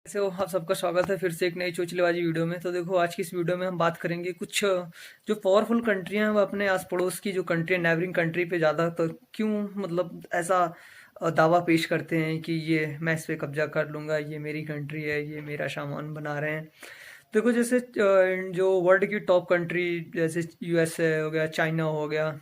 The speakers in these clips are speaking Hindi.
कैसे हो आप सबका स्वागत है फिर से एक नई चोचलेबाजी वीडियो में। तो देखो आज की इस वीडियो में हम बात करेंगे कुछ जो पावरफुल कंट्रियां हैं वो अपने आस पड़ोस की जो कंट्री है नेबरिंग कंट्री पे ज़्यादा तो क्यों मतलब ऐसा दावा पेश करते हैं कि ये मैं इस पे कब्जा कर लूँगा, ये मेरी कंट्री है, ये मेरा सामान बना रहे हैं। देखो जैसे जो वर्ल्ड की टॉप कंट्री जैसे यूएसए हो गया, चाइना हो गया,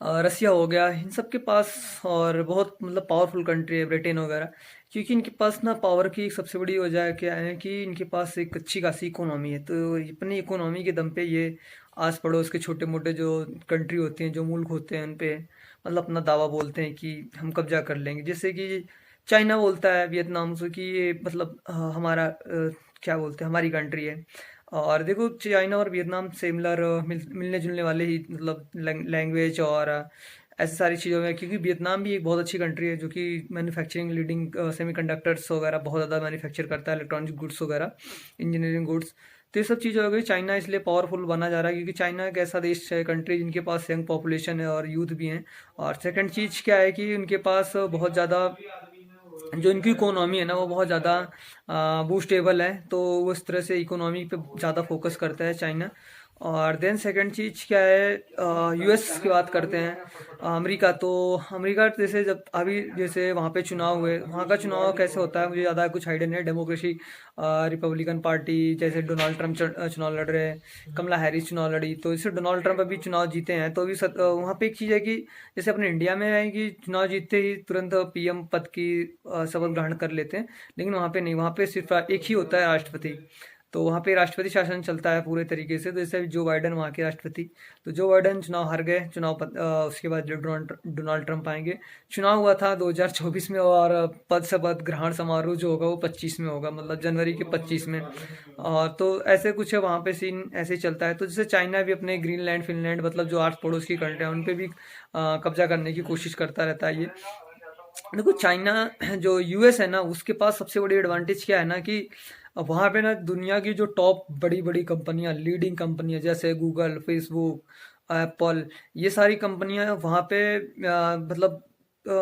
रसिया हो गया, इन सब के पास और बहुत मतलब पावरफुल कंट्री है ब्रिटेन वगैरह। क्योंकि इनके पास ना पावर की एक सबसे बड़ी वजह क्या है कि इनके पास एक अच्छी खासी इकोनॉमी है। तो अपनी इकोनॉमी के दम पे ये आस पड़ोस के छोटे मोटे जो कंट्री होते हैं, जो मुल्क होते हैं, उन पे मतलब अपना दावा बोलते हैं कि हम कब्जा कर लेंगे। जैसे कि चाइना बोलता है वियतनाम से कि ये मतलब हमारा क्या बोलते हैं, हमारी कंट्री है। और देखो चाइना और वियतनाम सिमिलर मिलने जुलने वाले ही मतलब लैंग्वेज और ऐसी सारी चीज़ों में, क्योंकि वियतनाम भी एक बहुत अच्छी कंट्री है जो कि मैन्युफैक्चरिंग लीडिंग सेमीकंडक्टर्स वगैरह बहुत ज़्यादा मैन्युफैक्चर करता है, इलेक्ट्रॉनिक गुड्स वगैरह, इंजीनियरिंग गुड्स। तो ये सब चीज़ें हो गई। चाइना इसलिए पावरफुल बना जा रहा है क्योंकि चाइना एक ऐसा देश है, कंट्री जिनके पास यंग पॉपुलेशन है और यूथ भी हैं। और सेकंड चीज़ क्या है कि उनके पास बहुत ज़्यादा जो इनकी इकोनॉमी है ना वो बहुत ज़्यादा बूस्टेबल है। तो वो इस तरह से इकोनॉमी पे ज़्यादा फोकस करता है चाइना। और देन सेकंड चीज़ क्या है, यूएस की बात करते हैं। अमेरिका तो अमेरिका जैसे जब अभी जैसे वहाँ पे चुनाव हुए, वहाँ का चुनाव कैसे होता है मुझे ज़्यादा कुछ आइडिया नहीं है। डेमोक्रेसी रिपब्लिकन पार्टी, जैसे डोनाल्ड ट्रंप चुनाव लड़ रहे हैं, कमला हैरिस चुनाव लड़ी, तो इससे डोनाल्ड ट्रंप अभी चुनाव जीते हैं। तो अभी वहाँ पे एक चीज़ है कि जैसे अपने इंडिया में है कि चुनाव जीतते ही तुरंत पीएम पद की शपथ ग्रहण कर लेते हैं, लेकिन वहाँ पे नहीं। वहाँ पे सिर्फ एक ही होता है राष्ट्रपति। तो वहाँ पे राष्ट्रपति शासन चलता है पूरे तरीके से। तो जैसे जो बाइडन वहाँ के राष्ट्रपति, तो जो बाइडन चुनाव हार गए, उसके बाद जो डोनाल्ड ट्रंप आएंगे। चुनाव हुआ था 2024 में और पद शपथ ग्रहण समारोह जो होगा वो 25 में होगा, मतलब जनवरी के 25 में। तो ऐसे कुछ है वहाँ पे सीन, ऐसे ही चलता है। तो जैसे चाइना भी अपने ग्रीनलैंड फिनलैंड मतलब जो आठ पड़ोस की कंट्री है उन पे भी कब्जा करने की कोशिश करता रहता है ये। देखो चाइना जो यूएस है ना उसके पास सबसे बड़ी एडवांटेज क्या है ना कि वहाँ पे ना दुनिया की जो टॉप बड़ी बड़ी कंपनियां, लीडिंग कंपनियां जैसे गूगल, फेसबुक, एप्पल, ये सारी कंपनियां वहाँ पे मतलब अ,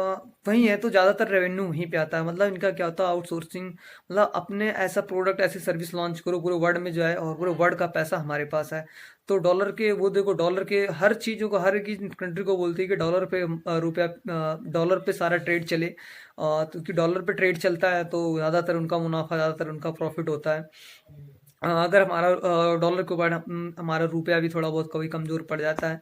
वहीं है। तो ज़्यादातर रेवेन्यू वहीं पे आता है। मतलब इनका क्या होता है, आउटसोर्सिंग, मतलब अपने ऐसा प्रोडक्ट ऐसी सर्विस लॉन्च करो पूरे वर्ल्ड में जाए और पूरे वर्ल्ड का पैसा हमारे पास है। तो डॉलर के वो देखो, डॉलर के हर चीज़ों को, हर एक कंट्री को बोलती है कि डॉलर पे रुपया, डॉलर पे सारा ट्रेड चले। तो क्योंकि डॉलर पे ट्रेड चलता है तो ज़्यादातर उनका मुनाफा, ज़्यादातर उनका प्रॉफिट होता है। अगर हमारा डॉलर के ऊपर हमारा रुपया भी थोड़ा बहुत कभी कमज़ोर पड़ जाता है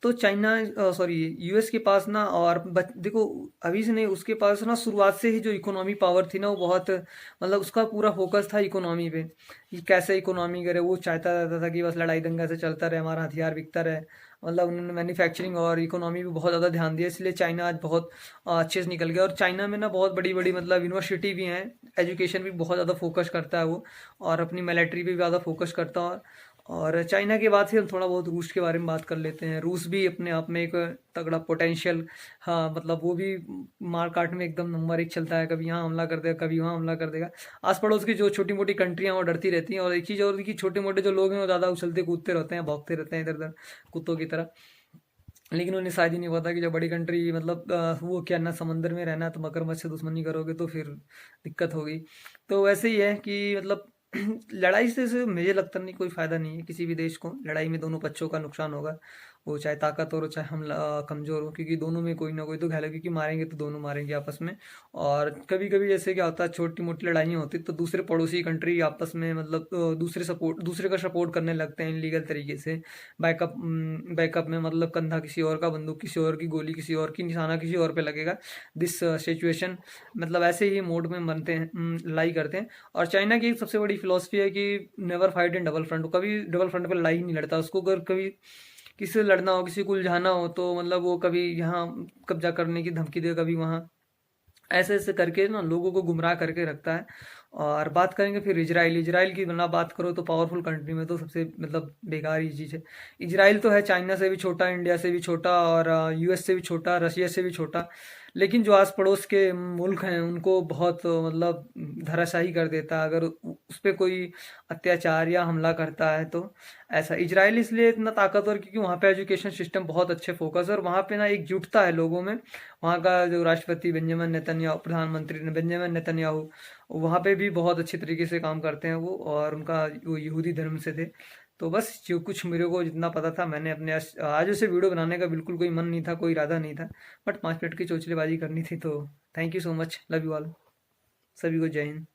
तो चाइना, सॉरी, यूएस के पास ना, और देखो अभी से नहीं, उसके पास ना शुरुआत से ही जो इकोनॉमी पावर थी ना वो बहुत मतलब उसका पूरा फोकस था इकोनॉमी पे कि कैसे इकोनॉमी करे। वो चाहता रहता था कि बस लड़ाई दंगा से चलता रहे, हमारा हथियार बिकता रहे। मतलब उन्होंने मैन्युफैक्चरिंग और इकोनॉमी पे बहुत ज़्यादा ध्यान दिया, इसलिए चाइना आज बहुत अच्छे से निकल गया। और चाइना में ना बहुत बड़ी बड़ी मतलब यूनिवर्सिटी भी हैं, एजुकेशन भी बहुत ज़्यादा फोकस करता है वो, और अपनी मिलिट्री पे भी ज़्यादा फोकस करता है। और चाइना के बाद फिर हम थोड़ा बहुत रूस के बारे में बात कर लेते हैं। रूस भी अपने आप में एक तगड़ा पोटेंशियल, हाँ मतलब वो भी मार काट में एकदम नंबर एक चलता है। कभी यहाँ हमला कर देगा, कभी वहाँ हमला कर देगा। आस पड़ोस की जो छोटी मोटी कंट्रियाँ वो डरती रहती हैं। और एक चीज़ और कि छोटे मोटे जो लोग हैं वो ज़्यादा उछलते कूदते रहते हैं, भौंकते रहते हैं इधर उधर कुत्तों की तरह। लेकिन उन्हें शायद ही नहीं पता कि जब बड़ी कंट्री मतलब वो क्या ना, समंदर में रहना है तो मगरमच्छ से दुश्मनी करोगे तो फिर दिक्कत होगी। तो वैसे ही है कि मतलब लड़ाई से मुझे लगता नहीं कोई फायदा नहीं है किसी भी देश को। लड़ाई में दोनों पक्षों का नुकसान होगा, वो चाहे ताकतवर हो चाहे हम कमजोर हो, क्योंकि दोनों में कोई ना कोई तो घायल है, क्योंकि मारेंगे तो दोनों मारेंगे आपस में। और कभी कभी जैसे क्या होता है, छोटी मोटी लड़ाइयाँ होती तो दूसरे पड़ोसी कंट्री आपस में मतलब दूसरे का सपोर्ट करने लगते हैं इनलीगल तरीके से। बैकअप में मतलब कंधा किसी और का, बंदूक किसी और की, गोली किसी और की, निशाना किसी और पे लगेगा। दिस सिचुएशन मतलब ऐसे ही मोड में बनते हैं, लड़ाई करते हैं। और चाइना की एक सबसे बड़ी फिलॉसफी है कि never fight in double front. कभी डबल फ्रंट पे लड़ाई ही नहीं लड़ता। उसको अगर कभी किसी से लड़ना हो, किसी को उलझाना हो, तो मतलब वो कभी यहाँ कब्जा करने की धमकी दे, कभी वहाँ, ऐसे ऐसे करके ना लोगों को गुमराह करके रखता है। और बात करेंगे फिर इजराइल। इजराइल की वरना बात करो तो पावरफुल कंट्री में तो सबसे मतलब बेकार ही चीज़ है। इजराइल तो है चाइना से भी छोटा, इंडिया से भी छोटा, और यूएस से भी छोटा, रशिया से भी छोटा। लेकिन जो आस पड़ोस के मुल्क हैं उनको बहुत मतलब धराशायी कर देता है। अगर उस पे कोई अत्याचार या हमला करता है तो ऐसा। इजराइल इसलिए इतना ताकतवर क्योंकि वहाँ पे एजुकेशन सिस्टम बहुत अच्छे फोकस है और वहाँ पे ना एकजुटता है लोगों में। वहाँ का जो राष्ट्रपति बेंजामिन नेतन्याहू, प्रधानमंत्री बेंजामिन नेतन्याहू, वहाँ पे भी बहुत अच्छे तरीके से काम करते हैं वो, और उनका वो यहूदी धर्म से थे। तो बस जो कुछ मेरे को जितना पता था मैंने अपने आज उसे वीडियो बनाने का बिल्कुल कोई मन नहीं था, कोई इरादा नहीं था, बट 5 मिनट की चोचलेबाजी करनी थी। तो thank you so much, love you all, सभी को जय हिंद।